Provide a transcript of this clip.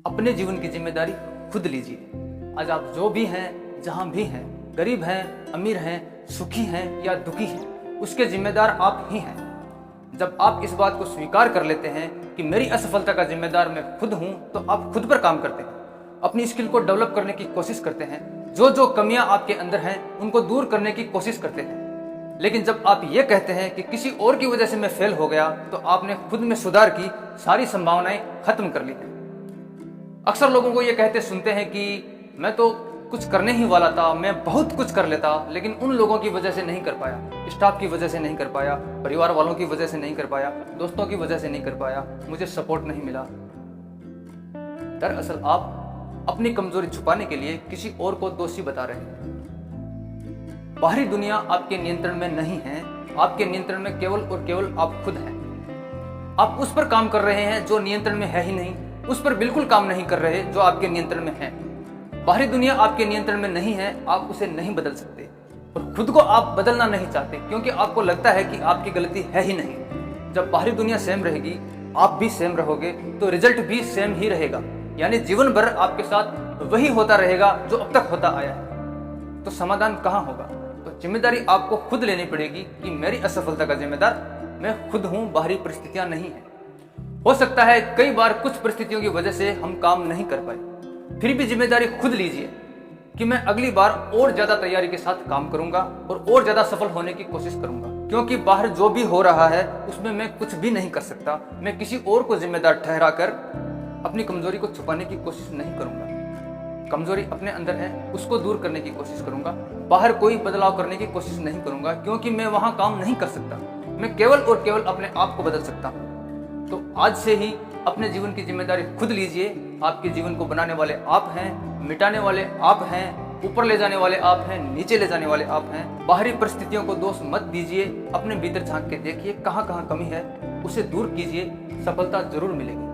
अपने जीवन की जिम्मेदारी खुद लीजिए। आज आप जो भी हैं, जहां भी हैं, गरीब हैं, अमीर हैं, सुखी हैं या दुखी हैं, उसके जिम्मेदार आप ही हैं। जब आप इस बात को स्वीकार कर लेते हैं कि मेरी असफलता का जिम्मेदार मैं खुद हूं, तो आप खुद पर काम करते हैं, अपनी स्किल को डेवलप करने की कोशिश करते हैं, जो जो कमियां आपके अंदर हैं उनको दूर करने की कोशिश करते हैं। लेकिन जब आप ये कहते हैं कि किसी और की वजह से मैं फेल हो गया, तो आपने खुद में सुधार की सारी संभावनाएं खत्म कर ली हैं। अक्सर लोगों को ये कहते सुनते हैं कि मैं तो कुछ करने ही वाला था, मैं बहुत कुछ कर लेता, लेकिन उन लोगों की वजह से नहीं कर पाया, स्टाफ की वजह से नहीं कर पाया, परिवार वालों की वजह से नहीं कर पाया, दोस्तों की वजह से नहीं कर पाया, मुझे सपोर्ट नहीं मिला। दरअसल आप अपनी कमजोरी छुपाने के लिए किसी और को दोषी बता रहे हैं। बाहरी दुनिया आपके नियंत्रण में नहीं है, आपके नियंत्रण में केवल और केवल आप खुद हैं। आप उस पर काम कर रहे हैं जो नियंत्रण में है ही नहीं, उस पर बिल्कुल काम नहीं कर रहे जो आपके नियंत्रण में है। बाहरी दुनिया आपके नियंत्रण में नहीं है, आप उसे नहीं बदल सकते, और खुद को आप बदलना नहीं चाहते क्योंकि आपको लगता है कि आपकी गलती है ही नहीं। जब बाहरी दुनिया सेम रहेगी, आप भी सेम रहोगे, तो रिजल्ट भी सेम ही रहेगा, यानी जीवन भर आपके साथ वही होता रहेगा जो अब तक होता आया है। तो समाधान कहाँ होगा? तो जिम्मेदारी आपको खुद लेनी पड़ेगी कि मेरी असफलता का जिम्मेदार मैं खुद हूं, बाहरी परिस्थितियां नहीं है। हो सकता है कई बार कुछ परिस्थितियों की वजह से हम काम नहीं कर पाए, फिर भी जिम्मेदारी खुद लीजिए कि मैं अगली बार और ज्यादा तैयारी के साथ काम करूंगा और ज्यादा सफल होने की कोशिश करूंगा, क्योंकि बाहर जो भी हो रहा है उसमें मैं कुछ भी नहीं कर सकता। मैं किसी और को जिम्मेदार ठहरा कर अपनी कमजोरी को छुपाने की कोशिश नहीं करूंगा। कमजोरी अपने अंदर है, उसको दूर करने की कोशिश करूंगा। बाहर कोई बदलाव करने की कोशिश नहीं करूंगा, क्योंकि मैं वहां काम नहीं कर सकता। मैं केवल और केवल अपने आप को बदल सकता हूं। तो आज से ही अपने जीवन की जिम्मेदारी खुद लीजिए। आपके जीवन को बनाने वाले आप हैं, मिटाने वाले आप हैं, ऊपर ले जाने वाले आप हैं, नीचे ले जाने वाले आप हैं। बाहरी परिस्थितियों को दोष मत दीजिए, अपने भीतर झांक के देखिए कहाँ कहाँ कमी है, उसे दूर कीजिए, सफलता जरूर मिलेगी।